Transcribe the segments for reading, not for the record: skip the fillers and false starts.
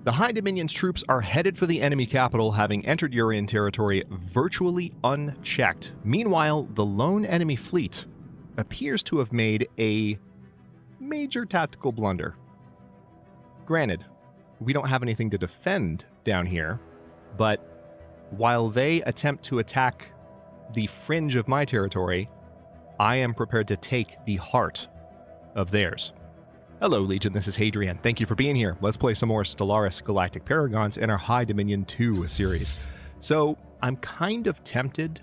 The High Dominion's troops are headed for the enemy capital, having entered Urian territory virtually unchecked. Meanwhile, the lone enemy fleet appears to have made a major tactical blunder. Granted, we don't have anything to defend down here, but while they attempt to attack the fringe of my territory, I am prepared to take the heart of theirs. Hello, Legion, this is Hadrian. Thank you for being here. Let's play some more Stellaris Galactic Paragons in our High Dominion 2 series. So, I'm kind of tempted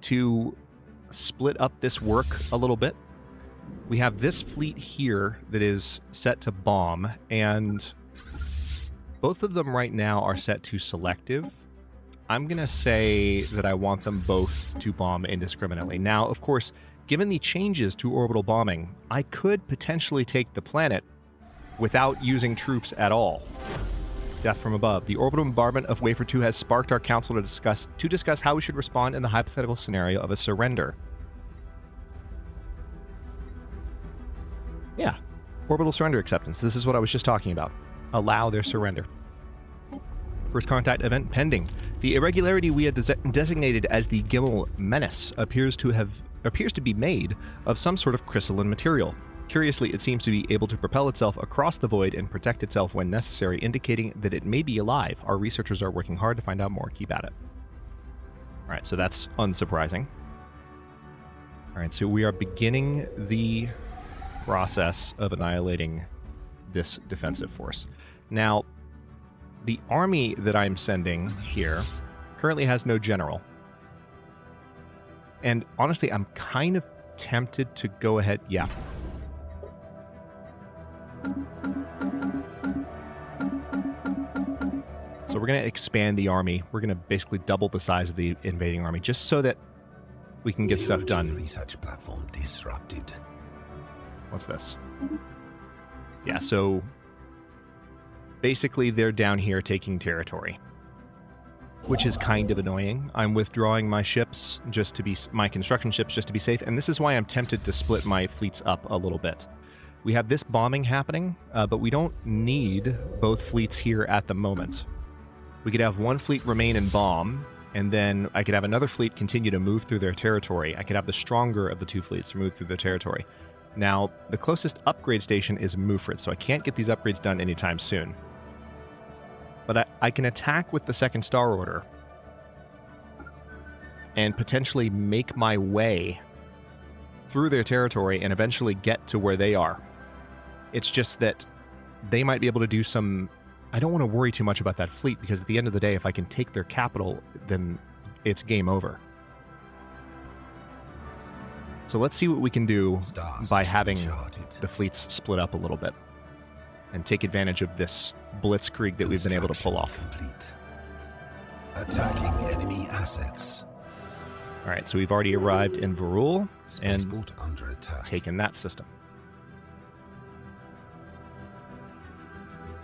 to split up this work a little bit. We have this fleet here that is set to bomb, and both of them right now are set to selective. I'm going to say that I want them both to bomb indiscriminately. Now, of course, given the changes to orbital bombing, I could potentially take the planet without using troops at all. Death from above. The orbital bombardment of Wafer 2 has sparked our council to discuss how we should respond in the hypothetical scenario of a surrender. Yeah, orbital surrender acceptance. This is what I was just talking about. Allow their surrender. First contact event pending. The irregularity we had designated as the Gimel Menace appears to be made of some sort of crystalline material. Curiously, it seems to be able to propel itself across the void and protect itself when necessary, indicating that it may be alive. Our researchers are working hard to find out more. Keep at it. Alright, so that's unsurprising. Alright, so we are beginning the process of annihilating this defensive force. Now, the army that I'm sending here currently has no general. And honestly, I'm kind of tempted to go ahead... Yeah. So we're going to expand the army. We're going to basically double the size of the invading army, just so that we can get stuff done. Research platform disrupted. What's this? Yeah, so basically they're down here taking territory, which is kind of annoying. I'm withdrawing my ships just to be my construction ships just to be safe, and this is why I'm tempted to split my fleets up a little bit. We have this bombing happening, but we don't need both fleets here at the moment. We could have one fleet remain and bomb, and then I could have another fleet continue to move through their territory. I could have the stronger of the two fleets move through their territory. Now, the closest upgrade station is Mufrid, so I can't get these upgrades done anytime soon. But I can attack with the second Star Order and potentially make my way through their territory and eventually get to where they are. It's just that they might be able to do some... I don't want to worry too much about that fleet, because at the end of the day, if I can take their capital, then it's game over. So let's see what we can do by having the fleets split up a little bit and take advantage of this blitzkrieg that we've been able to pull off. Complete. Attacking enemy assets. All right, so we've already arrived in Varul and under attack. Taken that system.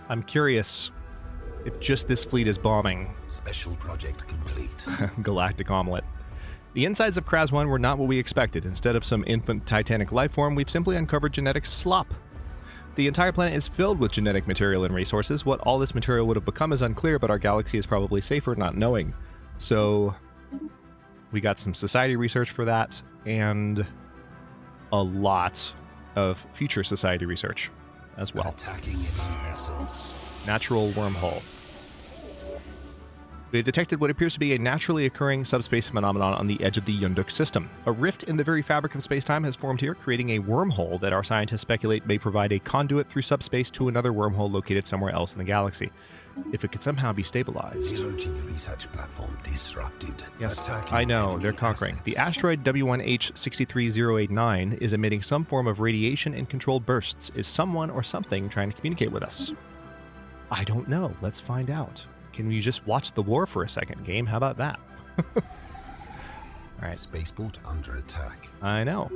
I'm curious if just this fleet is bombing. Special project complete. Galactic Omelette. The insides of Kraz 1 were not what we expected. Instead of some infant titanic life form, we've simply uncovered genetic slop. The entire planet is filled with genetic material and resources. What all this material would have become is unclear, but our galaxy is probably safer not knowing. So we got some society research for that, and a lot of future society research as well. Attacking enemy vessels. Natural wormhole. We have detected what appears to be a naturally occurring subspace phenomenon on the edge of the Yunduk system. A rift in the very fabric of space-time has formed here, creating a wormhole that our scientists speculate may provide a conduit through subspace to another wormhole located somewhere else in the galaxy. If it could somehow be stabilized. Zero-G research platform disrupted. Yes, Attacking I know, they're conquering. assets. The asteroid W1H63089 is emitting some form of radiation in controlled bursts. Is someone or something trying to communicate with us? I don't know. Let's find out. Can we just watch the war for a second, game? How about that? Alright. Spaceport under attack. I know.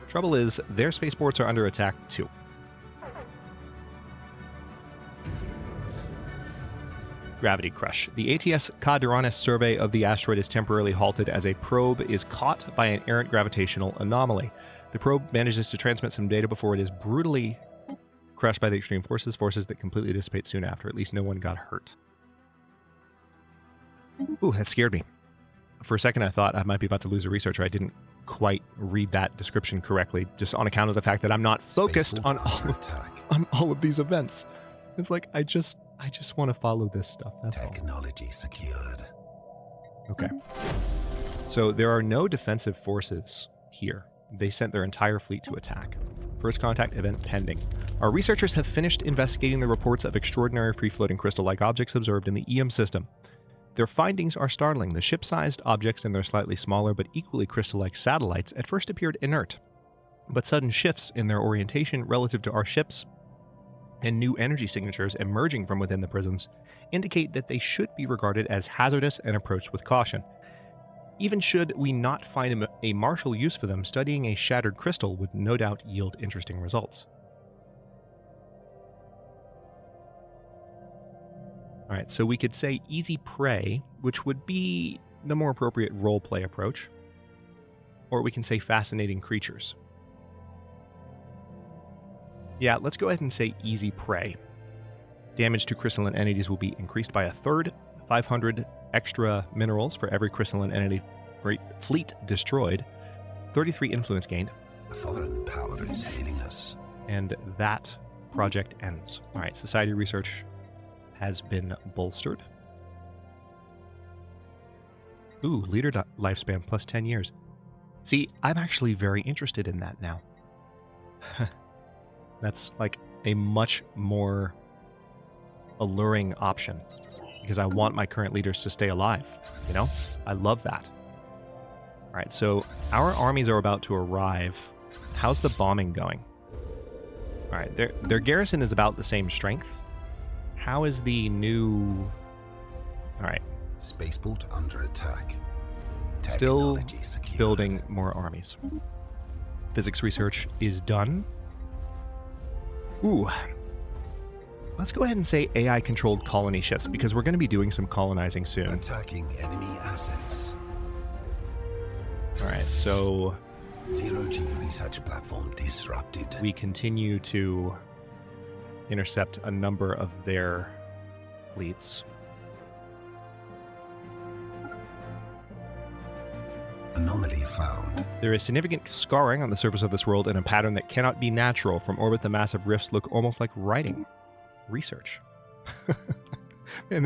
Trouble is, their spaceports are under attack too. Gravity crush. The ATS Caderanis survey of the asteroid is temporarily halted as a probe is caught by an errant gravitational anomaly. The probe manages to transmit some data before it is brutally crushed by the extreme forces, forces that completely dissipate soon after. At least no one got hurt. Ooh, that scared me. For a second, I thought I might be about to lose a researcher. I didn't quite read that description correctly, just on account of the fact that I'm not focused on all of these events. It's like, I just want to follow this stuff. That's Technology all. Secured. Okay. So there are no defensive forces here. They sent their entire fleet to attack. First contact event pending. Our researchers have finished investigating the reports of extraordinary free-floating crystal-like objects observed in the EM system. Their findings are startling. The ship-sized objects and their slightly smaller but equally crystal-like satellites at first appeared inert, but sudden shifts in their orientation relative to our ships and new energy signatures emerging from within the prisms indicate that they should be regarded as hazardous and approached with caution. Even should we not find a martial use for them, studying a shattered crystal would no doubt yield interesting results. All right, so we could say easy prey, which would be the more appropriate roleplay approach. Or we can say fascinating creatures. Yeah, let's go ahead and say easy prey. Damage to crystalline entities will be increased by a third, 500 extra minerals for every crystalline entity fleet destroyed, 33 influence gained. A foreign power is hailing us. And that project ends. All right, society research has been bolstered. Ooh, leader lifespan plus 10 years. See, I'm actually very interested in that now. That's like a much more alluring option because I want my current leaders to stay alive, you know? I love that. All right, so our armies are about to arrive. How's the bombing going? All right, their garrison is about the same strength. How is the new... All right. Spaceport under attack. Still Technology secured. building more armies. Physics research is done. Ooh. Let's go ahead and say AI-controlled colony ships, because we're going to be doing some colonizing soon. Attacking enemy assets. All right, so... Zero-G research platform disrupted. We continue to intercept a number of their fleets. Anomaly found. There is significant scarring on the surface of this world in a pattern that cannot be natural. From orbit, the massive rifts look almost like writing. Research. And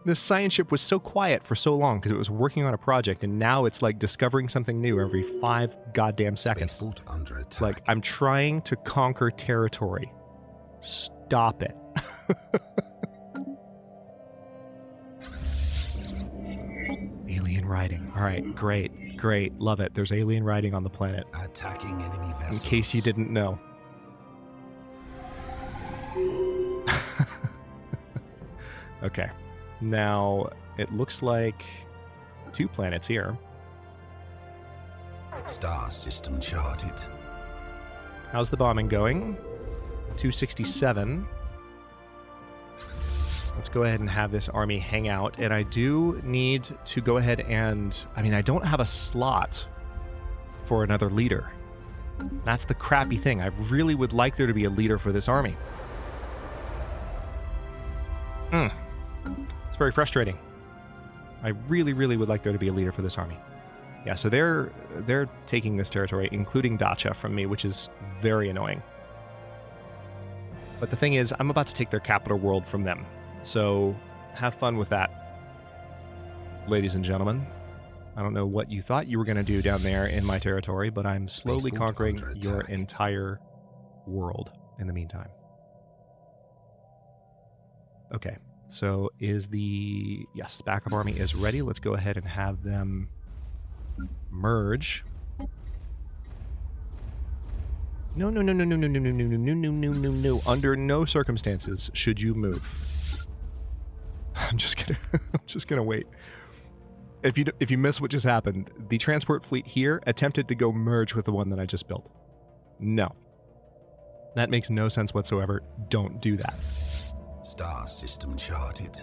this science ship was so quiet for so long because it was working on a project, and now it's like discovering something new every 5 goddamn seconds. Spaceport under attack. Like, I'm trying to conquer territory. Stop it. Alien writing. All right, great, great. Love it. There's alien writing on the planet. Attacking enemy vessels. In case you didn't know. Okay. Now, it looks like 2 planets here. Star system charted. How's the bombing going? 267. Let's go ahead and have this army hang out. And I do need to go ahead and... I mean, I don't have a slot for another leader. That's the crappy thing. I really would like there to be a leader for this army. It's very frustrating. I really, really would like there to be a leader for this army. Yeah, so they're taking this territory, including Dacha, from me, which is very annoying. But the thing is, I'm about to take their capital world from them. So have fun with that, ladies and gentlemen. I don't know what you thought you were going to do down there in my territory, but I'm slowly conquering your entire world in the meantime. Okay, so is the... Yes, backup army is ready. Let's go ahead and have them merge. No. Under no circumstances should you move. I'm just gonna wait. If you miss what just happened, the transport fleet here attempted to go merge with the one that I just built. No. That makes no sense whatsoever. Don't do that. Star system charted.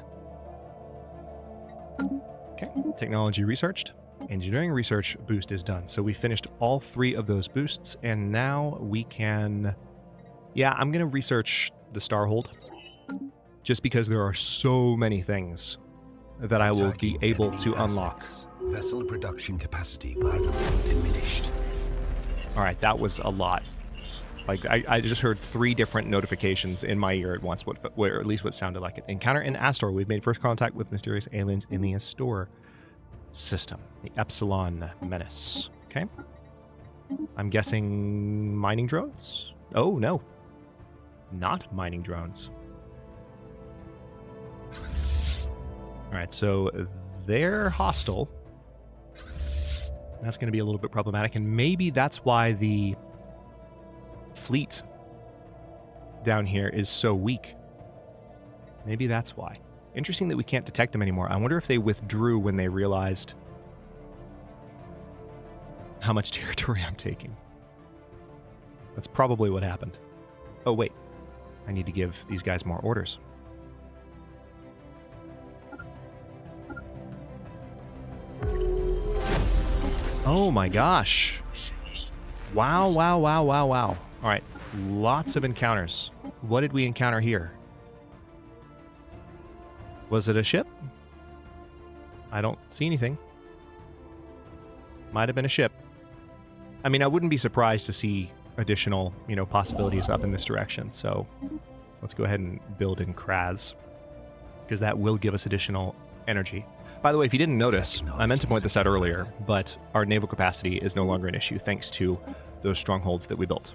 Okay, technology researched. Engineering research boost is done. So we finished all 3 of those boosts, and now we can Yeah, I'm going to research the Starhold, just because there are so many things that I will be Attacking able enemy to unlock. assets. Vessel production capacity violently diminished. All right, that was a lot. Like, I just heard 3 different notifications in my ear at once, or at least what sounded like it. Encounter in Astor. We've made first contact with mysterious aliens in the Astor system. The Epsilon Menace. Okay. I'm guessing mining drones? Oh, no. Not mining drones. All right, so they're hostile. That's going to be a little bit problematic, and maybe that's why the fleet down here is so weak. Maybe that's why. Interesting that we can't detect them anymore. I wonder if they withdrew when they realized how much territory I'm taking. That's probably what happened. Oh, wait. I need to give these guys more orders. Oh my gosh. Wow, wow, wow, wow, wow. All right, lots of encounters. What did we encounter here? Was it a ship? I don't see anything. Might have been a ship. I mean, I wouldn't be surprised to see additional, possibilities up in this direction. So let's go ahead and build in Kraz, because that will give us additional energy. By the way, if you didn't notice, I meant to point this out earlier, but our naval capacity is no longer an issue thanks to those strongholds that we built.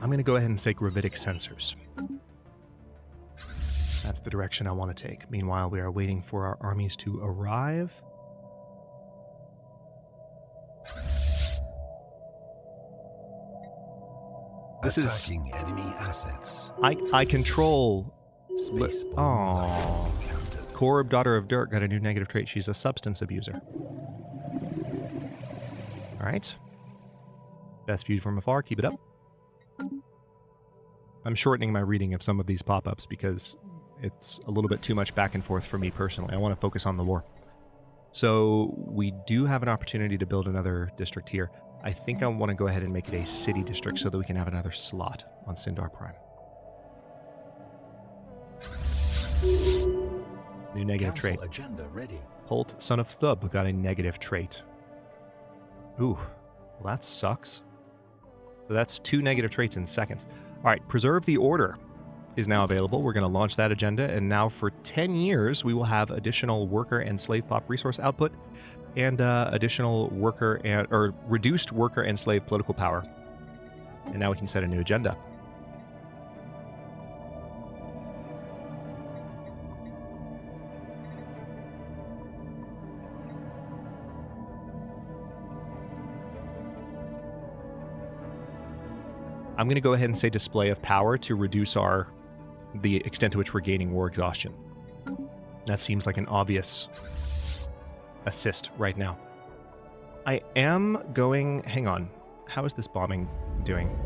I'm going to go ahead and say gravitic sensors. That's the direction I want to take. Meanwhile, we are waiting for our armies to arrive. This Attacking enemy assets. I control... Spaceborne Aww. lightning encountered. Korb, daughter of Dirk, got a new negative trait. She's a substance abuser. Alright. Best viewed from afar. Keep it up. I'm shortening my reading of some of these pop-ups because it's a little bit too much back and forth for me personally. I want to focus on the war. So we do have an opportunity to build another district here. I think I want to go ahead and make it a city district so that we can have another slot on Syndar Prime. New negative Council trait. agenda ready. Holt, son of Thub, got a negative trait. Ooh, well that sucks. So that's 2 negative traits in seconds. All right, Preserve the Order is now available. We're going to launch that agenda, and now for 10 years, we will have additional worker and slave pop resource output and additional worker or reduced worker and slave political power. And now we can set a new agenda. I'm going to go ahead and say display of power to reduce the extent to which we're gaining war exhaustion. That seems like an obvious assist right now. I am going... Hang on. How is this bombing doing?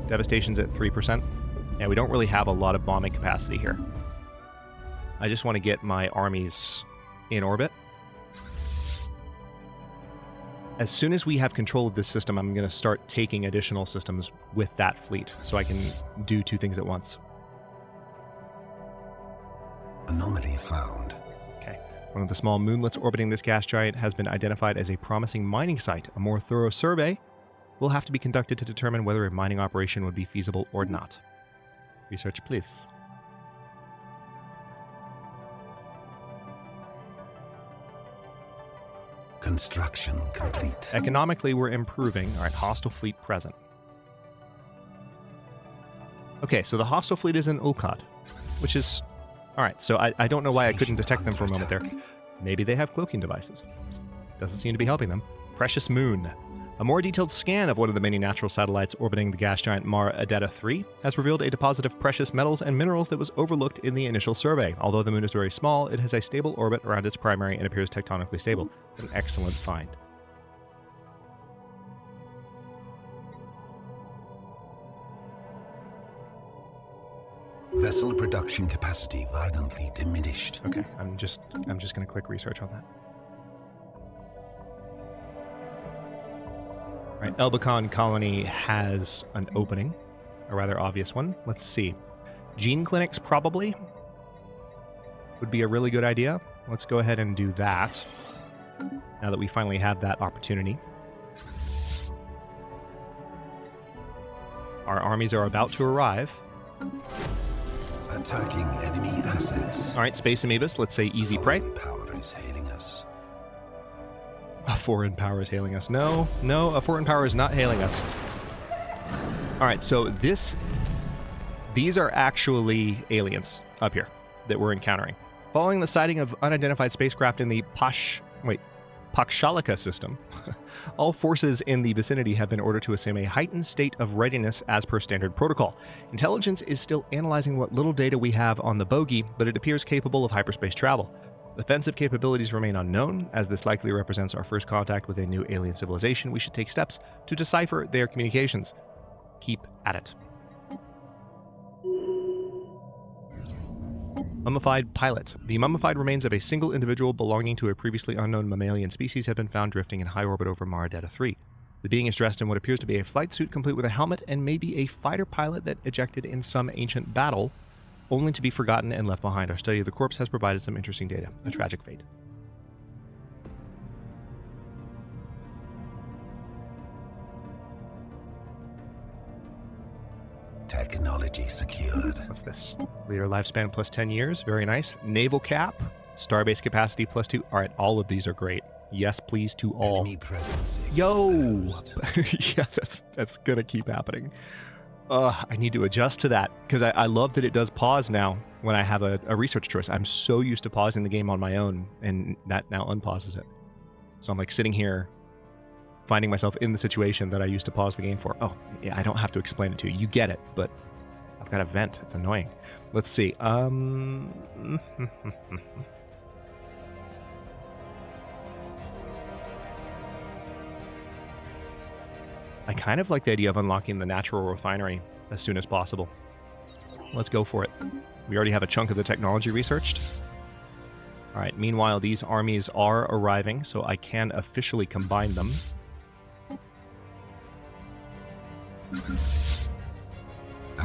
Devastation's at 3%. Yeah, we don't really have a lot of bombing capacity here. I just want to get my armies in orbit. As soon as we have control of this system, I'm going to start taking additional systems with that fleet, so I can do 2 things at once. Anomaly found. Okay. One of the small moonlets orbiting this gas giant has been identified as a promising mining site. A more thorough survey will have to be conducted to determine whether a mining operation would be feasible or not. Research, please. Construction complete. Economically, we're improving. All right, hostile fleet present. Okay, so the hostile fleet is in Ulkad, which is... All right, so I don't know why I couldn't detect them for a moment there. Maybe they have cloaking devices. Doesn't seem to be helping them. Precious Moon. A more detailed scan of one of the many natural satellites orbiting the gas giant Mara Adetta 3 has revealed a deposit of precious metals and minerals that was overlooked in the initial survey. Although the moon is very small, it has a stable orbit around its primary and appears tectonically stable. An excellent find. Vessel production capacity violently diminished. Okay, I'm just going to click research on that. All right, Elbicon colony has an opening, a rather obvious one. Let's see. Gene clinics probably would be a really good idea. Let's go ahead and do that now that we finally have that opportunity. Our armies are about to arrive. Attacking enemy assets. All right, Space Amoebas, let's say easy prey. Power is hailing us. A foreign power is hailing us. No, a foreign power is not hailing us. All right, so these are actually aliens up here that we're encountering. Following the sighting of unidentified spacecraft in the Pakshalika system, all forces in the vicinity have been ordered to assume a heightened state of readiness as per standard protocol. Intelligence is still analyzing what little data we have on the bogey, but it appears capable of hyperspace travel. Offensive capabilities remain unknown, as this likely represents our first contact with a new alien civilization. We should take steps to decipher their communications. Keep at it. Mummified pilot. The mummified remains of a single individual belonging to a previously unknown mammalian species have been found drifting in high orbit over Maradetta 3. The being is dressed in what appears to be a flight suit complete with a helmet and maybe a fighter pilot that ejected in some ancient battle, only to be forgotten and left behind. Our study of the corpse has provided some interesting data. A tragic fate. Technology secured. What's this? Leader lifespan plus 10 years. Very nice. Naval cap. Starbase capacity plus 2. All right, all of these are great. Yes, please to all. Enemy presence Yo! exposed. Yeah, that's going to keep happening. I need to adjust to that, because I love that it does pause now when I have a research choice. I'm so used to pausing the game on my own, and that now unpauses it. So I'm like sitting here, finding myself in the situation that I used to pause the game for. Oh, yeah, I don't have to explain it to you. You get it, but I've got a vent. It's annoying. Let's see. I kind of like the idea of unlocking the natural refinery as soon as possible. Let's go for it. We already have a chunk of the technology researched. All right, meanwhile, these armies are arriving, so I can officially combine them.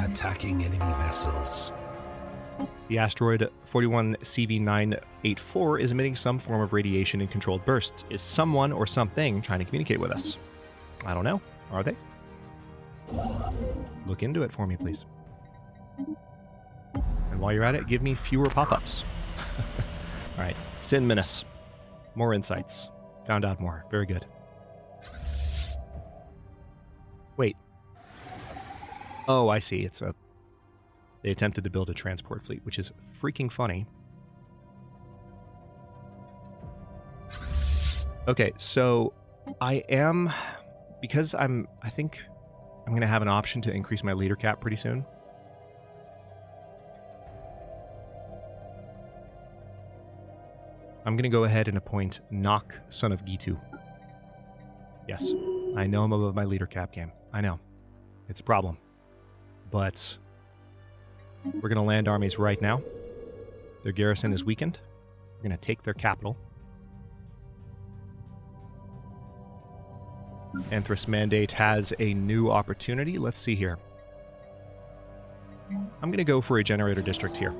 Attacking enemy vessels. The asteroid 41CV984 is emitting some form of radiation in controlled bursts. Is someone or something trying to communicate with us? I don't know. Are they? Look into it for me, please. And while you're at it, give me fewer pop-ups. All right. Sin Menace. More insights. Found out more. Very good. Wait. Oh, I see. They attempted to build a transport fleet, which is freaking funny. Okay, so because I think I'm going to have an option to increase my leader cap pretty soon. I'm going to go ahead and appoint Nok, son of Gitu. Yes, I know I'm above my leader cap game. I know. It's a problem. But we're going to land armies right now. Their garrison is weakened. We're going to take their capital. Anthras Mandate has a new opportunity. Let's see here. I'm going to go for a generator district here.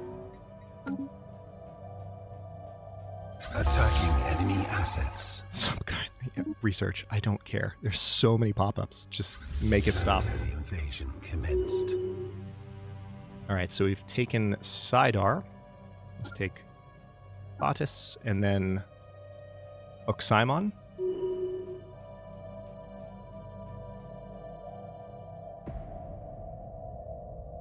Attacking enemy assets. Some kind of research. I don't care. There's so many pop-ups. Just make it stop. Military invasion commenced. All right, so we've taken Sidar. Let's take Batis and then Oxymon.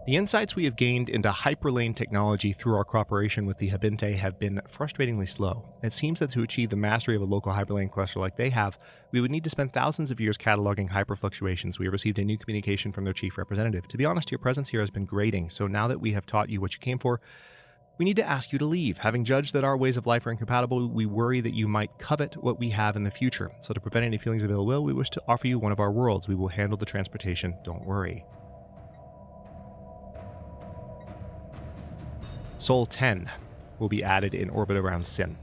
The insights we have gained into hyperlane technology through our cooperation with the Habinte have been frustratingly slow. It seems that to achieve the mastery of a local hyperlane cluster like they have, we would need to spend thousands of years cataloging hyperfluctuations. We have received a new communication from their chief representative. To be honest, your presence here has been grating, so now that we have taught you what you came for, we need to ask you to leave. Having judged that our ways of life are incompatible, we worry that you might covet what we have in the future. So to prevent any feelings of ill will, we wish to offer you one of our worlds. We will handle the transportation, don't worry. Sol 10 will be added in orbit around Sin.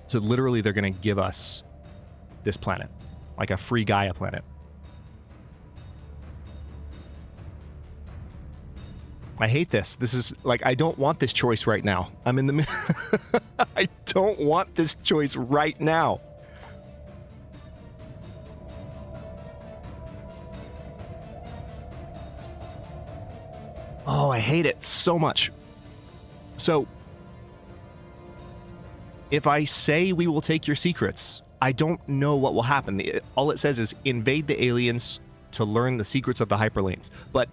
So literally they're going to give us this planet, like a free Gaia planet. I hate this. This is like, I don't want this choice right now. I'm in the I don't want this choice right now. Oh, I hate it so much. So, if I say we will take your secrets, I don't know what will happen. All it says is invade the aliens to learn the secrets of the hyperlanes. But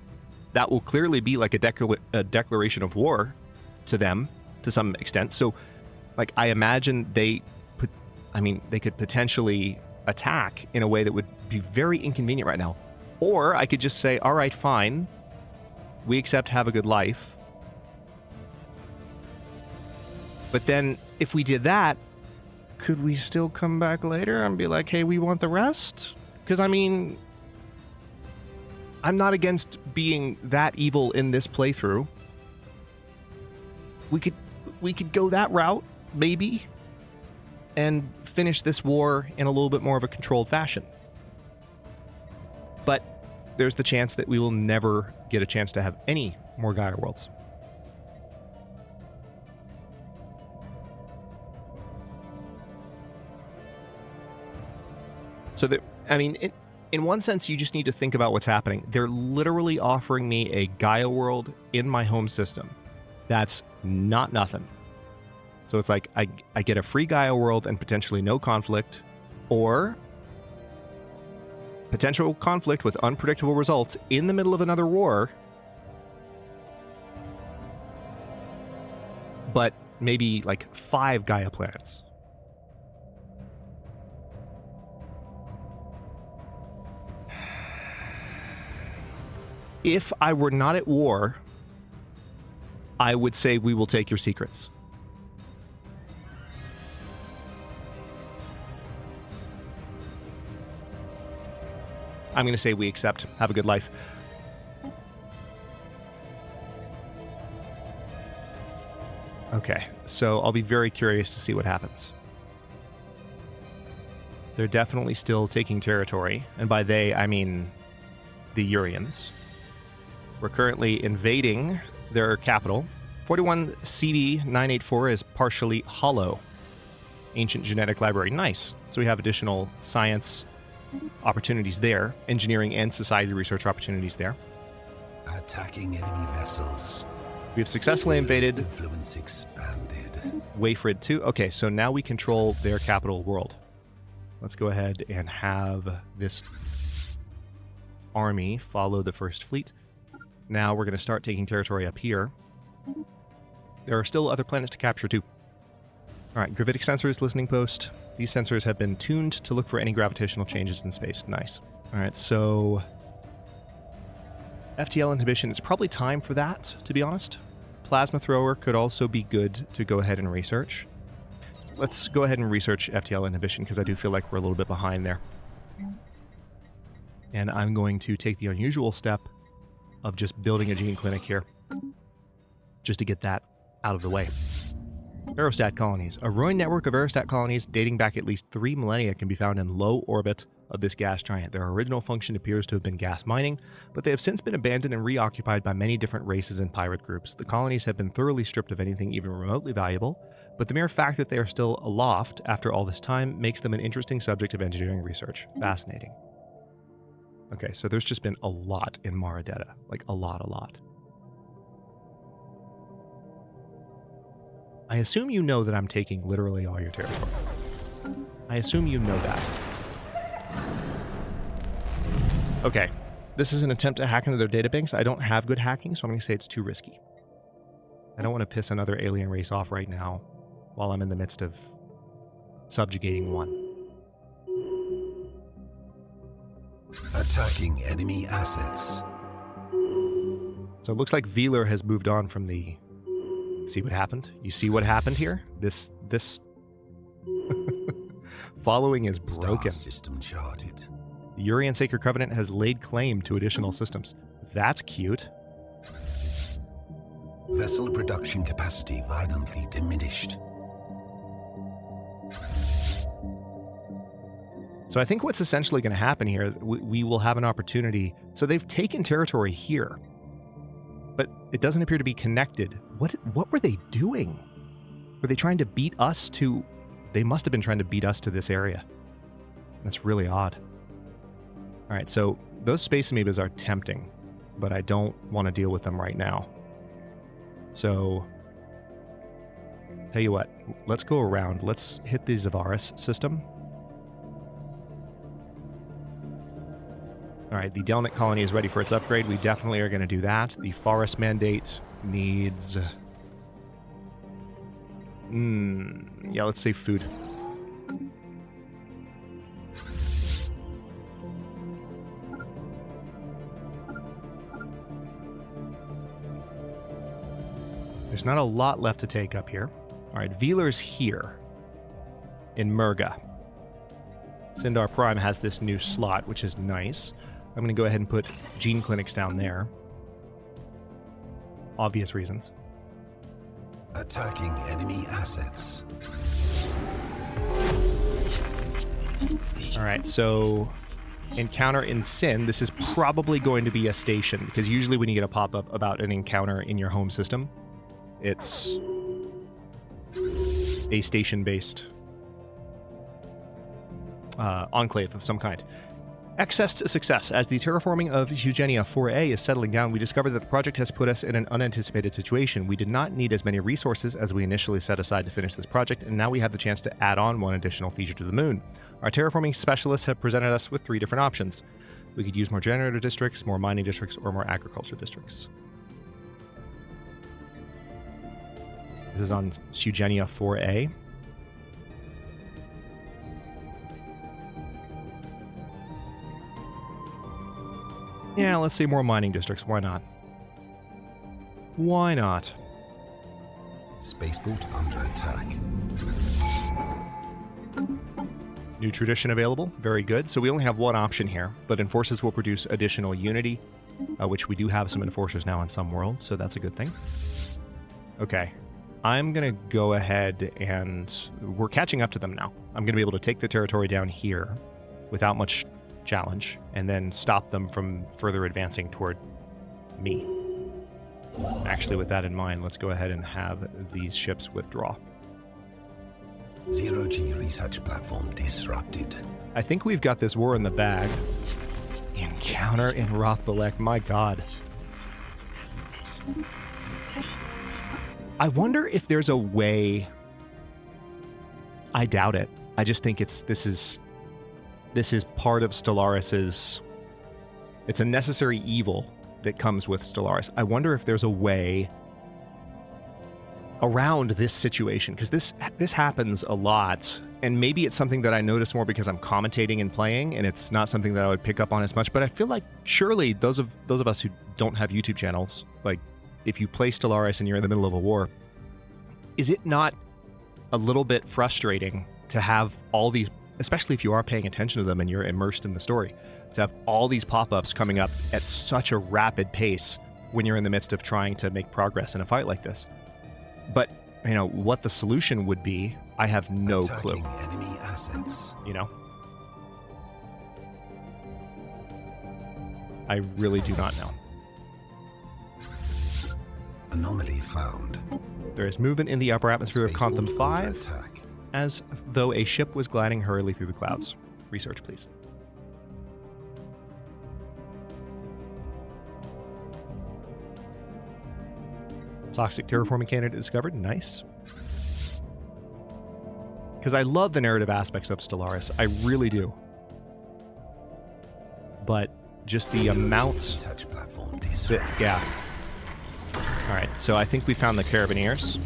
that will clearly be like a declaration of war to them to some extent. So, like, I imagine they could potentially attack in a way that would be very inconvenient right now. Or I could just say, all right, fine. We accept, have a good life. But then if we did that, could we still come back later and be like, hey, we want the rest? Because, I mean, I'm not against being that evil in this playthrough. We could go that route, maybe, and finish this war in a little bit more of a controlled fashion. But there's the chance that we will never get a chance to have any more Gaia worlds. So that, I mean, in one sense, you just need to think about what's happening. They're literally offering me a Gaia world in my home system. That's not nothing. So it's like I get a free Gaia world and potentially no conflict, or potential conflict with unpredictable results in the middle of another war, but maybe like 5 Gaia planets. If I were not at war, I would say we will take your secrets. I'm going to say we accept. Have a good life. Okay, so I'll be very curious to see what happens. They're definitely still taking territory, and by they, I mean the Urians. We're currently invading their capital. 41 CD 984 is partially hollow. Ancient genetic library. Nice. So we have additional science opportunities there. Engineering and society research opportunities there. Attacking enemy vessels. We have successfully invaded Influence expanded. Wayfred 2. Okay, so now we control their capital world. Let's go ahead and have this army follow the First Fleet. Now we're going to start taking territory up here. There are still other planets to capture too. Alright, gravitic sensors, listening post. These sensors have been tuned to look for any gravitational changes in space. Nice. Alright, so FTL inhibition, it's probably time for that, to be honest. Plasma thrower could also be good to go ahead and research. Let's go ahead and research FTL inhibition, because I do feel like we're a little bit behind there. And I'm going to take the unusual step of just building a gene clinic here, just to get that out of the way. Aerostat colonies. A ruined network of aerostat colonies dating back at least 3 millennia can be found in low orbit of this gas giant. Their original function appears to have been gas mining, but they have since been abandoned and reoccupied by many different races and pirate groups. The colonies have been thoroughly stripped of anything even remotely valuable, but the mere fact that they are still aloft after all this time makes them an interesting subject of engineering research. Fascinating. Okay, so there's just been a lot in Maradetta. Like, a lot. I assume you know that I'm taking literally all your territory. I assume you know that. Okay, this is an attempt to hack into their databanks. I don't have good hacking, so I'm going to say it's too risky. I don't want to piss another alien race off right now while I'm in the midst of subjugating one. Attacking enemy assets. So it looks like Veeler has moved on from the... See what happened? You see what happened here? This following is broken. Star system charted. The Urian Sacred Covenant has laid claim to additional systems. That's cute. Vessel production capacity violently diminished. So I think what's essentially going to happen here is we will have an opportunity. So they've taken territory here, but it doesn't appear to be connected. What were they doing? Were they trying to beat us to... They must have been trying to beat us to this area. That's really odd. All right, so those space amoebas are tempting, but I don't want to deal with them right now. So, tell you what, let's go around. Let's hit the Zavaris system. All right, the Delnet colony is ready for its upgrade. We definitely are going to do that. The Forest Mandate needs... yeah, let's say food. There's not a lot left to take up here. All right, Veeler's here in Murga. Syndar Prime has this new slot, which is nice. I'm going to go ahead and put gene clinics down there. Obvious reasons. Attacking enemy assets. All right, so encounter in Sin. This is probably going to be a station, because usually when you get a pop-up about an encounter in your home system, it's a station-based enclave of some kind. Access to success. As the terraforming of Eugenia 4A is settling down, we discovered that the project has put us in an unanticipated situation. We did not need as many resources as we initially set aside to finish this project, and now we have the chance to add on one additional feature to the moon. Our terraforming specialists have presented us with 3 different options. We could use more generator districts, more mining districts, or more agriculture districts. This is on Eugenia 4A. Yeah, let's say more mining districts. Why not? Why not? Spaceport under attack. New tradition available. Very good. So we only have one option here, but enforcers will produce additional unity, which we do have some enforcers now in some worlds, so that's a good thing. Okay. I'm going to go ahead and... We're catching up to them now. I'm going to be able to take the territory down here without much challenge, and then stop them from further advancing toward me. Actually, with that in mind, let's go ahead and have these ships withdraw. Zero-G research platform disrupted. I think we've got this war in the bag. Encounter in Rothbelek, my god. I wonder if there's a way... I doubt it. I just think this is part of Stellaris's... It's a necessary evil that comes with Stellaris. I wonder if there's a way around this situation, because this happens a lot, and maybe it's something that I notice more because I'm commentating and playing, and it's not something that I would pick up on as much, but I feel like surely those of us who don't have YouTube channels, like if you play Stellaris and you're in the middle of a war, is it not a little bit frustrating to have all these, especially if you are paying attention to them and you're immersed in the story, to have all these pop-ups coming up at such a rapid pace when you're in the midst of trying to make progress in a fight like this? But, you know, what the solution would be, I have no clue. Enemy assets. You know? I really do not know. Anomaly found. There is movement in the upper atmosphere of Contham 5, Attack. as though a ship was gliding hurriedly through the clouds. Research, please. Toxic terraforming candidate discovered. Nice. Because I love the narrative aspects of Stellaris. I really do. But just the amount... Research platform Yeah. Alright, so I think we found the Carabineers.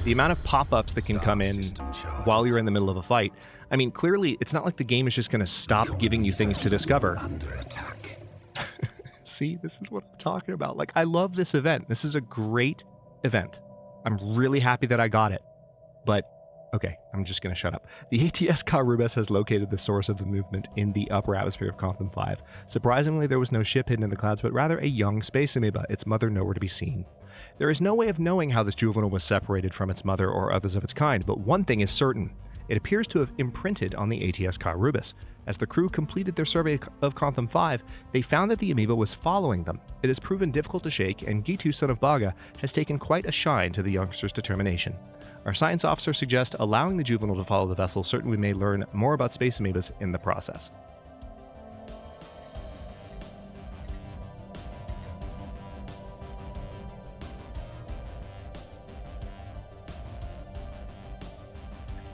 The amount of pop-ups that can come in while you're in the middle of a fight. I mean, clearly, it's not like the game is just going to stop giving you things to discover. Under attack. See, this is what I'm talking about. Like, I love this event. This is a great event. I'm really happy that I got it. But Okay, I'm just going to shut up. The ATS Karubis has located the source of the movement in the upper atmosphere of Contham 5. Surprisingly, there was no ship hidden in the clouds, but rather a young space amoeba, its mother nowhere to be seen. There is no way of knowing how this juvenile was separated from its mother or others of its kind, but one thing is certain. It appears to have imprinted on the ATS Karubis. As the crew completed their survey of Contham 5, they found that the amoeba was following them. It has proven difficult to shake, and Gitu, son of Baga, has taken quite a shine to the youngster's determination. Our science officer suggests allowing the juvenile to follow the vessel, certain we may learn more about space amoebas in the process.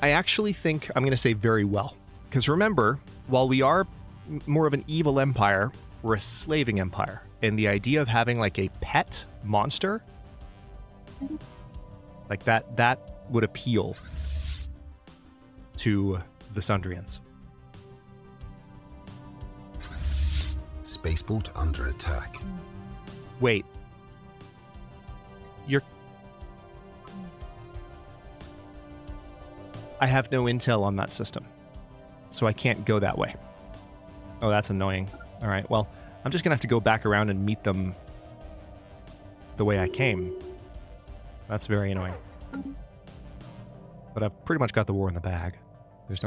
I actually think I'm going to say very well. Because remember, while we are more of an evil empire, we're a slaving empire. And the idea of having like a pet monster, like that would appeal to the Sundrians. Spaceport under attack. Wait. I have no intel on that system, so I can't go that way. Oh, that's annoying. All right, well, I'm just going to have to go back around and meet them the way I came. That's very annoying. But I've pretty much got the war in the bag. There's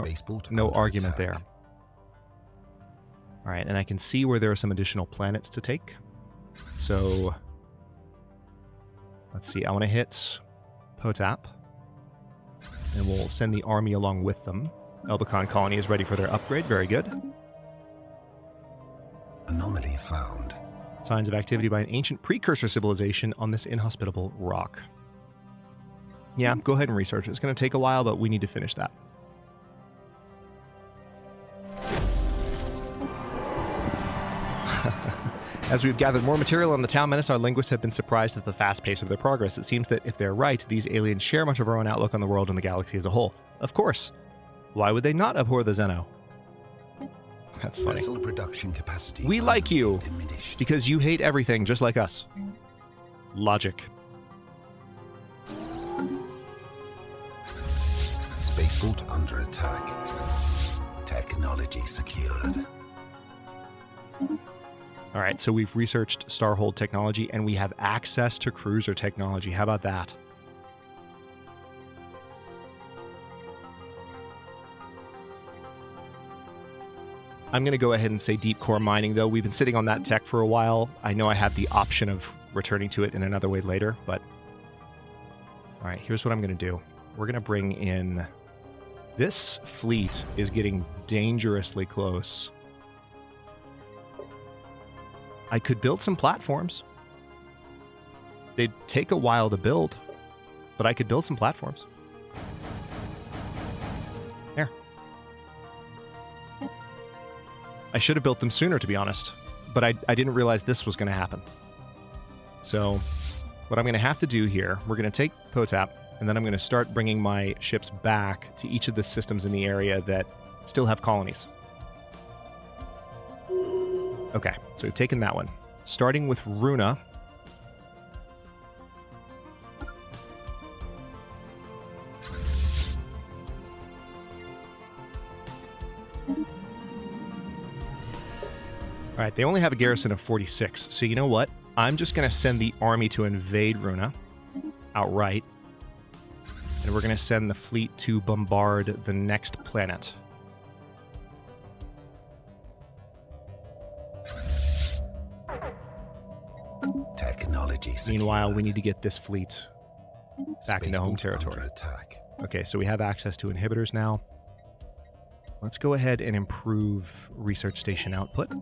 no argument there. All right, and I can see where there are some additional planets to take. So, let's see. I want to hit Potap. And we'll send the army along with them. Elbicon colony is ready for their upgrade. Very good. Anomaly found. Signs of activity by an ancient precursor civilization on this inhospitable rock. Yeah, go ahead and research it. It's going to take a while, but we need to finish that. As we've gathered more material on the town menace, our linguists have been surprised at the fast pace of their progress. It seems that if they're right, these aliens share much of our own outlook on the world and the galaxy as a whole. Of course. Why would they not abhor the Zeno? That's funny. Vessel production capacity We like you diminished. because you hate everything just like us. Logic. Spaceport under attack. Technology secured. All right, so we've researched Starhold technology, and we have access to cruiser technology. How about that? I'm going to go ahead and say deep core mining, though. We've been sitting on that tech for a while. I know I have the option of returning to it in another way later, but... All right, here's what I'm going to do. We're going to bring in... This fleet is getting dangerously close. I could build some platforms. They'd take a while to build, but I could build some platforms. There. I should have built them sooner, to be honest, but I didn't realize this was going to happen. So what I'm going to have to do here, we're going to take Potap, and then I'm going to start bringing my ships back to each of the systems in the area that still have colonies. Okay, so we've taken that one. Starting with Runa. All right, they only have a garrison of 46, so you know what? I'm just going to send the army to invade Runa outright, and we're going to send the fleet to bombard the next planet. Technology secured. Meanwhile, we need to get this fleet back into home territory. Under attack. Okay, so we have access to inhibitors now. Let's go ahead and improve research station output.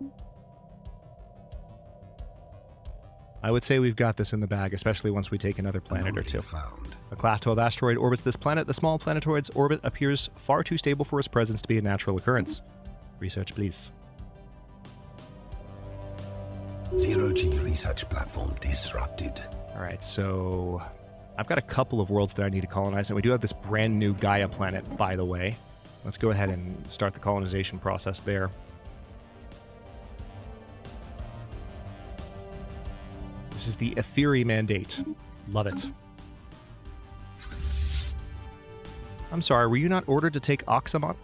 I would say we've got this in the bag, especially once we take another planet Anomaly or two. found. A Class 12 asteroid orbits this planet. The small planetoid's orbit appears far too stable for its presence to be a natural occurrence. Research, please. Zero-G research platform disrupted. All right, so I've got a couple of worlds that I need to colonize, and we do have this brand new Gaia planet, by the way. Let's go ahead and start the colonization process there. This is the Etheri Mandate. Love it. I'm sorry, were you not ordered to take Oxamot?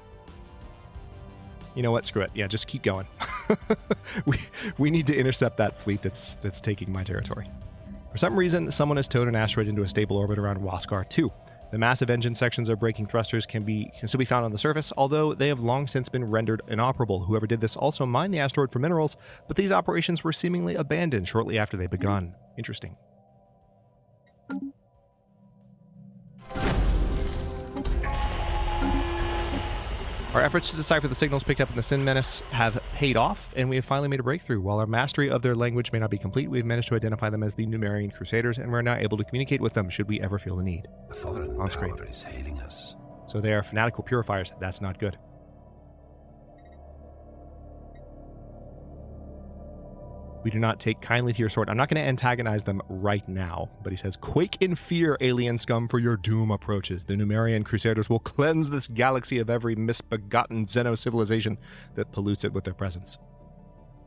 You know what? Screw it. Yeah, just keep going. we need to intercept that fleet that's taking my territory. For some reason, someone has towed an asteroid into a stable orbit around Waskar 2. The massive engine sections of braking thrusters can still be found on the surface, although they have long since been rendered inoperable. Whoever did this also mined the asteroid for minerals, but these operations were seemingly abandoned shortly after they begun. Interesting. Our efforts to decipher the signals picked up in the Sin Menace have paid off, and we have finally made a breakthrough. While our mastery of their language may not be complete, we have managed to identify them as the Numerian Crusaders, and we're now able to communicate with them should we ever feel the need. A foreign On screen. power is hailing us. So they are fanatical purifiers. That's not good. We do not take kindly to your sword. I'm not going to antagonize them right now, but he says, "Quake in fear, alien scum, for your doom approaches. The Numerian Crusaders will cleanse this galaxy of every misbegotten Xeno-civilization that pollutes it with their presence.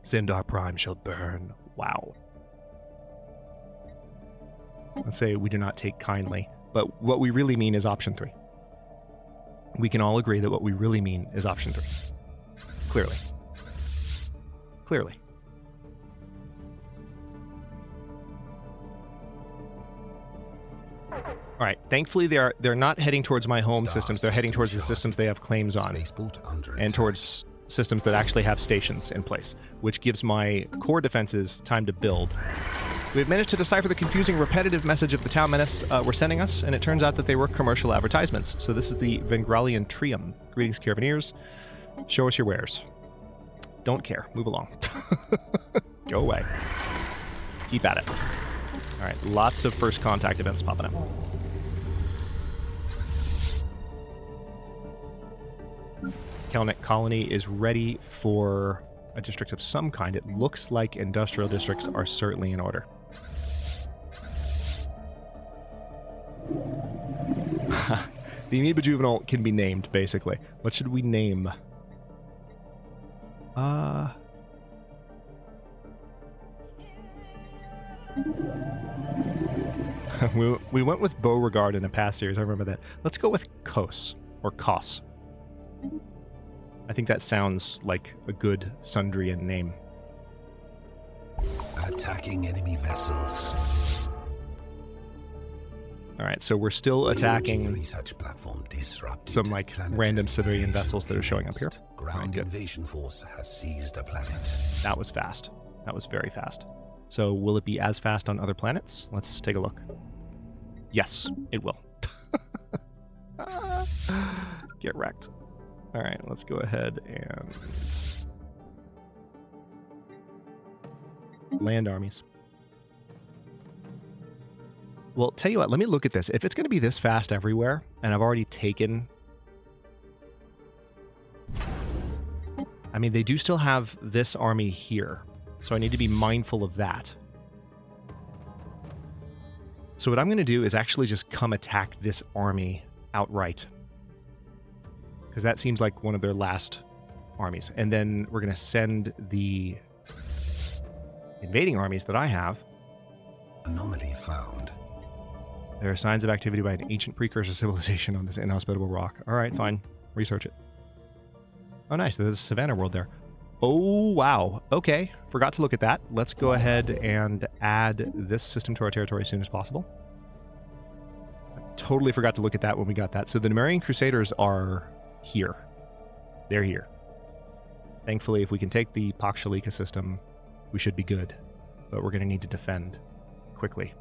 Syndar Prime shall burn." Wow. Let's say we do not take kindly, but what we really mean is option 3. We can all agree that what we really mean is option 3. Clearly. Clearly. All right. Thankfully, they're not heading towards my home systems. They're heading towards the systems they have claims on, and towards systems that actually have stations in place, which gives my core defenses time to build. We've managed to decipher the confusing, repetitive message of the Town Menace were sending us, and it turns out that they were commercial advertisements. So this is the Vengralian Trium. Greetings, Carabineers. Show us your wares. Don't care. Move along. Go away. Keep at it. All right. Lots of first contact events popping up. Kelnick Colony is ready for a district of some kind. It looks like industrial districts are certainly in order. The Amoeba Juvenile can be named, basically. What should we name? We went with Beauregard in a past series. I remember that. Let's go with Kos, or Kos. I think that sounds like a good Sundrian name. Attacking enemy vessels. All right, so we're still attacking research platform disrupted. some like random civilian vessels that are showing up here. Ground Good. invasion force has seized a planet. That was fast. That was very fast. So will it be as fast on other planets? Let's take a look. Yes, it will. Get wrecked. All right, let's go ahead and land armies. Well, tell you what, let me look at this. If it's going to be this fast everywhere, and I've already taken... I mean, they do still have this army here, so I need to be mindful of that. So what I'm going to do is actually just come attack this army outright, because that seems like one of their last armies. And then we're going to send the invading armies that I have. Anomaly found. There are signs of activity by an ancient precursor civilization on this inhospitable rock. All right, fine. Research it. Oh, nice. There's a savannah world there. Oh, wow. Okay. Forgot to look at that. Let's go ahead and add this system to our territory as soon as possible. I totally forgot to look at that when we got that. So the Numerian Crusaders are here. They're here. Thankfully, if we can take the Pakshalika system, we should be good. But we're going to need to defend quickly.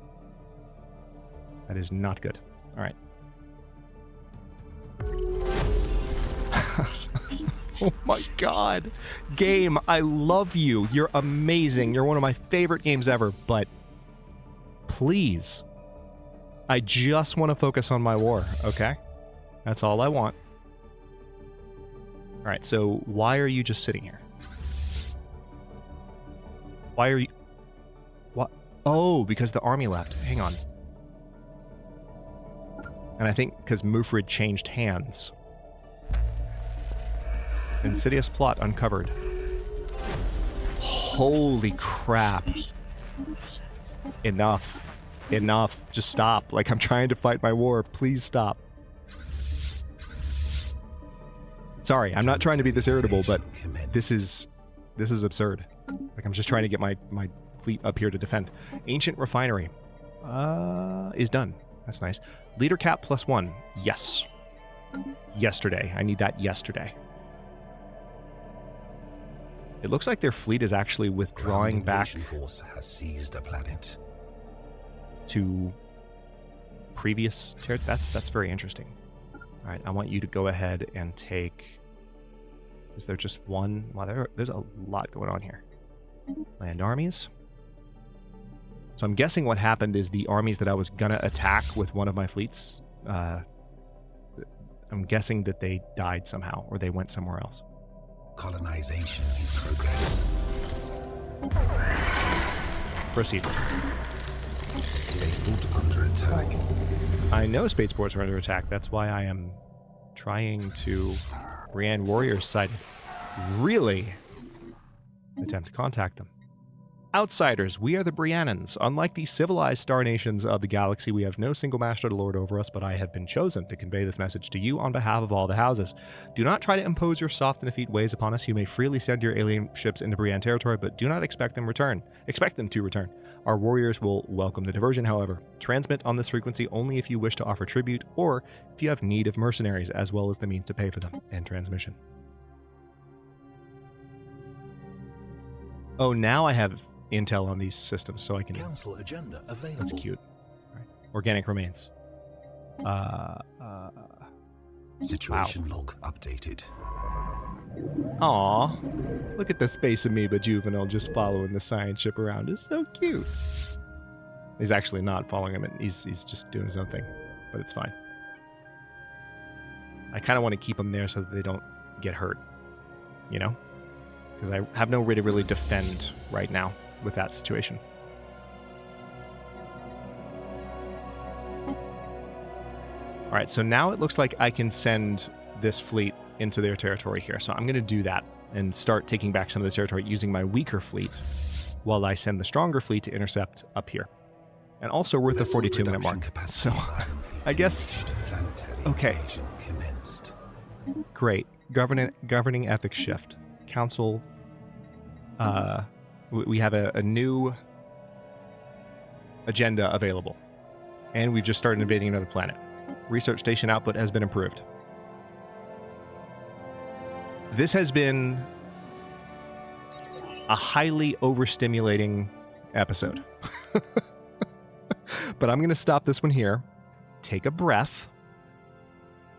That is not good. All right. Oh my god. Game, I love you. You're amazing. You're one of my favorite games ever, but please. I just want to focus on my war, okay? That's all I want. All right, so why are you just sitting here? Why are you... What? Oh, because the army left. Hang on. And I think because Mufrid changed hands. Insidious plot uncovered. Holy crap. Enough. Enough. Just stop. Like, I'm trying to fight my war. Please stop. Sorry, I'm not trying to be this irritable, but this is absurd. Like, I'm just trying to get my fleet up here to defend. Ancient Refinery is done. That's nice. Leader cap +1. Yes. Yesterday. I need that yesterday. It looks like their fleet is actually withdrawing back force has seized a planet. to previous territory. That's very interesting. All right, I want you to go ahead and take... Is there just one? Wow, there's a lot going on here. Land armies. So I'm guessing what happened is the armies that I was gonna attack with one of my fleets, I'm guessing that they died somehow, or they went somewhere else. Colonization in progress. Proceed. Spaceport under attack. I know spaceports are under attack. That's why I am trying to... Brienne warriors sighted. Really? Attempt to contact them. Outsiders, we are the Briannans. Unlike the civilized star nations of the galaxy, we have no single master to lord over us, but I have been chosen to convey this message to you on behalf of all the houses. Do not try to impose your soft and effete ways upon us. You may freely send your alien ships into Brienne territory, but do not expect them to return. Our warriors will welcome the diversion, however. Transmit on this frequency only if you wish to offer tribute, or if you have need of mercenaries, as well as the means to pay for them. End transmission. Oh, now I have intel on these systems, so I can... Council agenda available. That's cute. All right. Organic remains. Situation log updated. Aw, look at the Space Amoeba juvenile just following the science ship around. It's so cute. He's actually not following him, and he's just doing his own thing, but it's fine. I kind of want to keep them there so that they don't get hurt, you know? Because I have no way to really defend right now with that situation. All right, so now it looks like I can send this fleet into their territory here. So I'm going to do that and start taking back some of the territory using my weaker fleet while I send the stronger fleet to intercept up here. And also worth the 42-minute mark. So I guess... Okay. Great. Governing ethics shift. Council... we have a new agenda available. And we've just started invading another planet. Research station output has been improved. This has been a highly overstimulating episode. But I'm going to stop this one here, take a breath,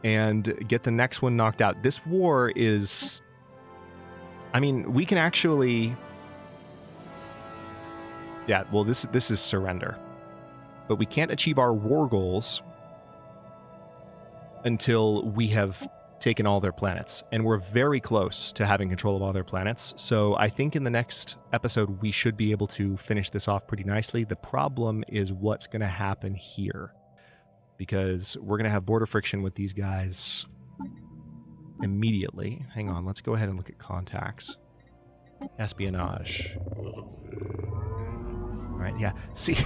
and get the next one knocked out. This war is... I mean, we can actually... Yeah, well, this is surrender. But we can't achieve our war goals until we have taken all their planets. And we're very close to having control of all their planets. So I think in the next episode, we should be able to finish this off pretty nicely. The problem is what's going to happen here. Because we're going to have border friction with these guys immediately. Hang on, let's go ahead and look at contacts. Espionage. All right, yeah. See,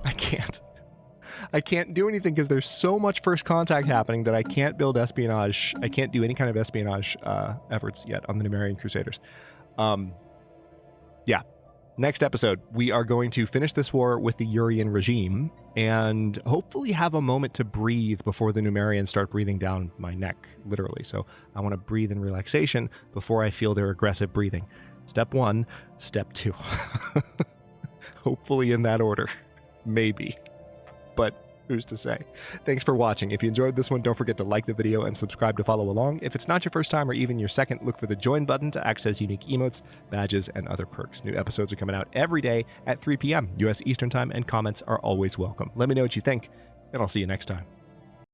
I can't do anything because there's so much first contact happening that I can't build espionage. I can't do any kind of espionage efforts yet on the Numerian Crusaders. Yeah. Next episode, we are going to finish this war with the Urian regime and hopefully have a moment to breathe before the Numerians start breathing down my neck, literally. So I want to breathe in relaxation before I feel their aggressive breathing. Step 1, step 2. Hopefully in that order. Maybe. But who's to say? Thanks for watching. If you enjoyed this one, don't forget to like the video and subscribe to follow along. If it's not your first time or even your second, look for the join button to access unique emotes, badges, and other perks. New episodes are coming out every day at 3 p.m. U.S. Eastern Time, and comments are always welcome. Let me know what you think, and I'll see you next time.